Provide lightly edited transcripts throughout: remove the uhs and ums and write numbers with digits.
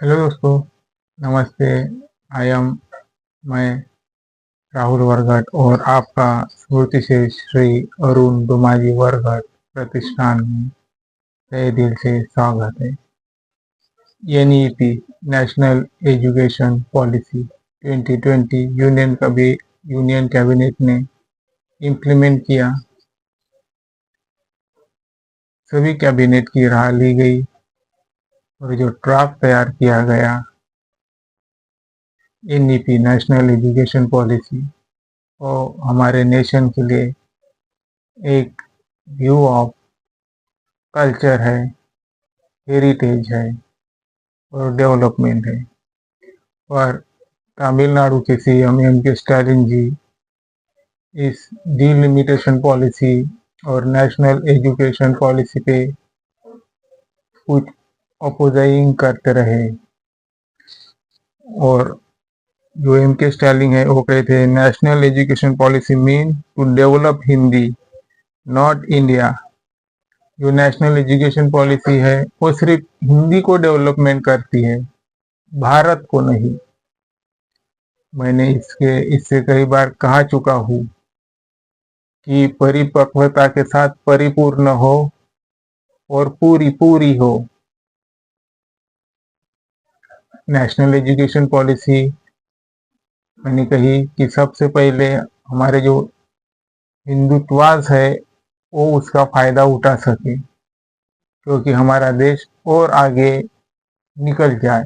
Hello दोस्तों, नमस्ते। I am मैं राहुल वर्गट और आपका स्मृति से श्री अरुण दुमाजी वर्गट प्रतिष्ठान में तहे दिल से स्वागत है। NEP national education policy 2020 union cabinet ने इम्प्लीमेंट किया। सभी कैबिनेट की राह ली गई और जो ड्राफ्ट तैयार किया गया एनईपी नेशनल एजुकेशन पॉलिसी और हमारे नेशन के लिए एक व्यू ऑफ कल्चर है, हेरिटेज है और डेवलपमेंट है। और तमिलनाडु के सीएम एम.के. स्टालिन जी इस डिलिमिटेशन पॉलिसी और नेशनल एजुकेशन पॉलिसी पे कुछ अपोजिंग करते रहे और जो एम.के. स्टालिन है वो कहते हैं national education policy mean to develop Hindi not India. जो नेशनल एजुकेशन पॉलिसी है वो सिर्फ हिंदी को डेवलपमेंट करती है, भारत को नहीं। मैंने इससे कई बार कहा चुका हूँ कि परिपक्वता के साथ परिपूर्ण हो और पूरी पूरी हो। नेशनल एजुकेशन पॉलिसी मैंने कही कि सबसे पहले हमारे जो हिंदुत्वाद है वो उसका फायदा उठा सके, क्योंकि हमारा देश और आगे निकल जाए।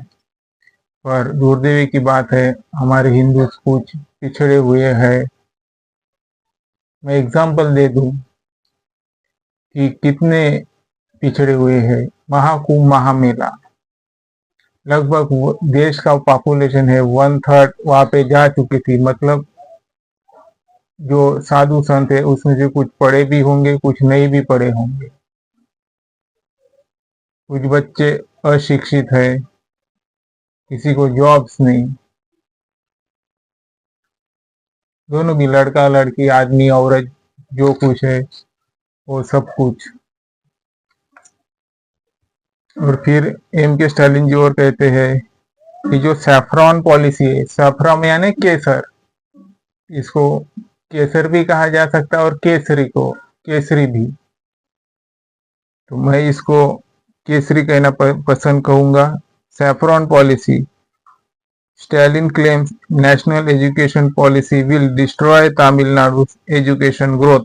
पर दुर्दैवी की बात है, हमारे हिंदू कुछ पिछड़े हुए हैं। मैं एग्जाम्पल दे दूं कि कितने पिछड़े हुए हैं। महाकुंभ महामेला, लगभग देश का पॉपुलेशन है 1/3 वहां पे जा चुकी थी। मतलब जो साधु संत है उसमें से कुछ पढ़े भी होंगे, कुछ नहीं भी पढ़े होंगे। कुछ बच्चे अशिक्षित है, किसी को जॉब्स नहीं। दोनों भी, लड़का लड़की, आदमी औरत, जो कुछ है वो सब कुछ। और फिर एम.के. स्टालिन जी और कहते हैं कि जो सैफरॉन पॉलिसी है, सैफरॉन यानी केसर, इसको केसर भी कहा जा सकता है और केसरी को केसरी भी, तो मैं इसको केसरी कहना पसंद कहूंगा। Saffron policy, Stalin claims national education policy will destroy Tamil Nadu education growth.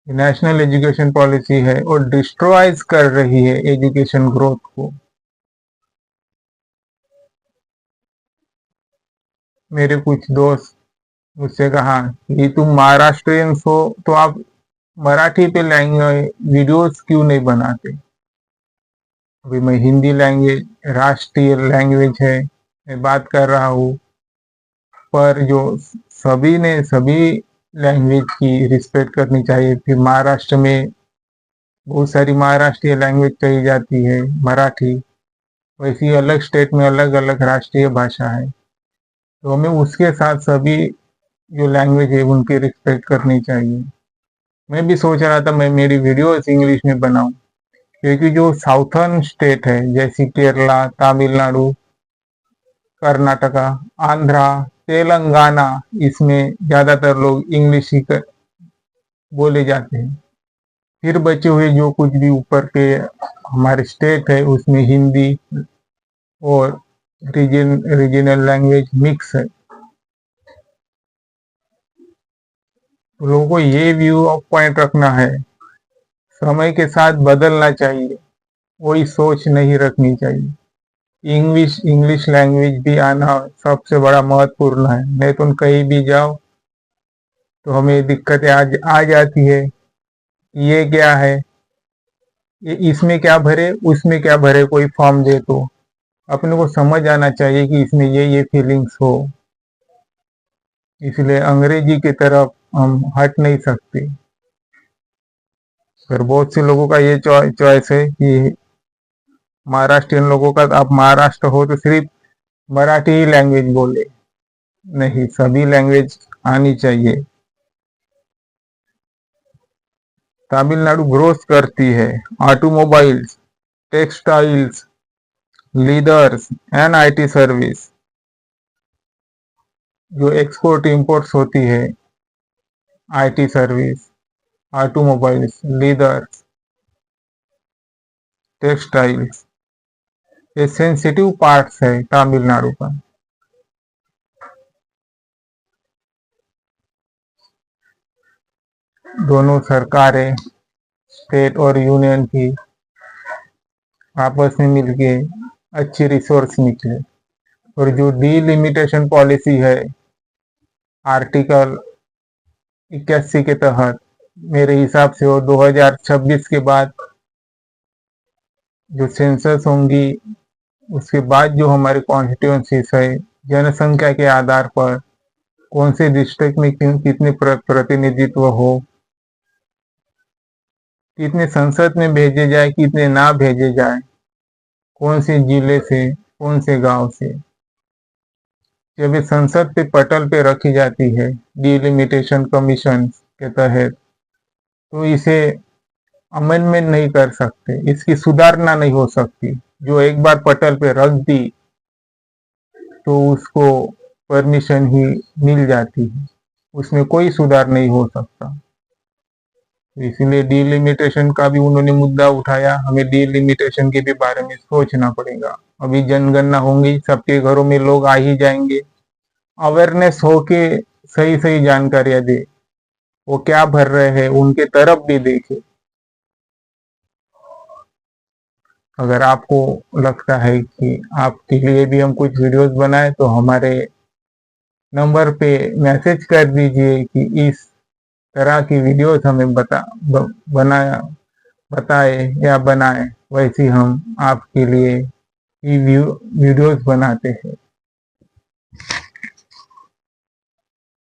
National education policy है और डिस्ट्रॉयज कर रही है एजुकेशन ग्रोथ को। मेरे कुछ दोस्त मुझसे कहा कि तुम महाराष्ट्रियंस हो तो आप मराठी पे लैंग्वेज वीडियोस क्यों नहीं बनाते। अभी मैं हिंदी लैंग्वेज राष्ट्रीय लैंग्वेज है, मैं बात कर रहा हूँ। पर जो सभी ने सभी लैंग्वेज की रिस्पेक्ट करनी चाहिए। फिर महाराष्ट्र में बहुत सारी महाराष्ट्रीय लैंग्वेज कही जाती है, मराठी। वैसी अलग स्टेट में अलग अलग राष्ट्रीय भाषा है, तो हमें उसके साथ सभी जो लैंग्वेज है उनकी रिस्पेक्ट करनी चाहिए। मैं भी सोच रहा था मैं मेरी वीडियोस इंग्लिश में बनाऊं, क्योंकि जो साउथर्न स्टेट है जैसे केरला, तमिलनाडु, कर्नाटका, आंध्रा, तेलंगाना, इसमें ज्यादातर लोग इंग्लिश ही बोले जाते हैं। फिर बचे हुए जो कुछ भी ऊपर के हमारे स्टेट है उसमें हिंदी और रीजनल लैंग्वेज मिक्स है। तो लोगों को ये व्यू ऑफ पॉइंट रखना है, समय के साथ बदलना चाहिए, वही सोच नहीं रखनी चाहिए। इंग्लिश लैंग्वेज भी आना सबसे बड़ा महत्वपूर्ण है, नहीं तो कहीं भी जाओ तो हमें दिक्कतें आ जाती है। ये क्या है, ये इसमें क्या भरे, उसमें क्या भरे, कोई फॉर्म दे तो अपने को समझ आना चाहिए कि इसमें ये फीलिंग्स हो। इसलिए अंग्रेजी की तरफ हम हट नहीं सकते। पर बहुत से लोगों का ये चॉइस है कि महाराष्ट्रियन लोगों का आप महाराष्ट्र हो तो सिर्फ मराठी ही लैंग्वेज बोले। नहीं, सभी लैंग्वेज आनी चाहिए। तमिलनाडु ग्रोथ करती है, automobiles, textiles, leaders and IT service, जो एक्सपोर्ट इंपोर्ट्स होती है, आईटी सर्विस, ऑटोमोबाइल्स, लीदर्स, टेक्सटाइल्स, ये सेंसिटिव पार्ट्स है तमिलनाडु का। दोनों सरकारें, स्टेट और यूनियन की आपस में मिलके अच्छी रिसोर्स निकले। और जो डीलिमिटेशन पॉलिसी है आर्टिकल 81 के तहत, मेरे हिसाब से वो 2026 के बाद जो सेंसस होंगी, उसके बाद जो हमारे कॉन्स्टिट्यूंसीज है, जनसंख्या के आधार पर कौन से डिस्ट्रिक्ट में कितने प्रतिनिधित्व हो, कितने संसद में भेजे जाए, कितने ना भेजे जाए, कौन से जिले से, कौन से गांव से, जब ये संसद पे पटल पे रखी जाती है डिलिमिटेशन कमीशन के तहत, तो इसे अमेंडमेंट नहीं कर सकते, इसकी सुधारना नहीं हो सकती। जो एक बार पटल पे रख दी तो उसको परमिशन ही मिल जाती है, उसमें कोई सुधार नहीं हो सकता। इसलिए डीलिमिटेशन का भी उन्होंने मुद्दा उठाया, हमें डीलिमिटेशन के भी बारे में सोचना पड़ेगा। अभी जनगणना होंगी, सबके घरों में लोग आ ही जाएंगे, अवेयरनेस हो के सही सही जानकारियां दे, वो क्या भर रहे हैं उनके तरफ भी देखे। अगर आपको लगता है कि आपके लिए भी हम कुछ वीडियोस बनाए तो हमारे नंबर पे मैसेज कर दीजिए कि इस तरह की वीडियोस हमें बताए या बनाए, वैसे हम आपके लिए वीडियोस बनाते हैं।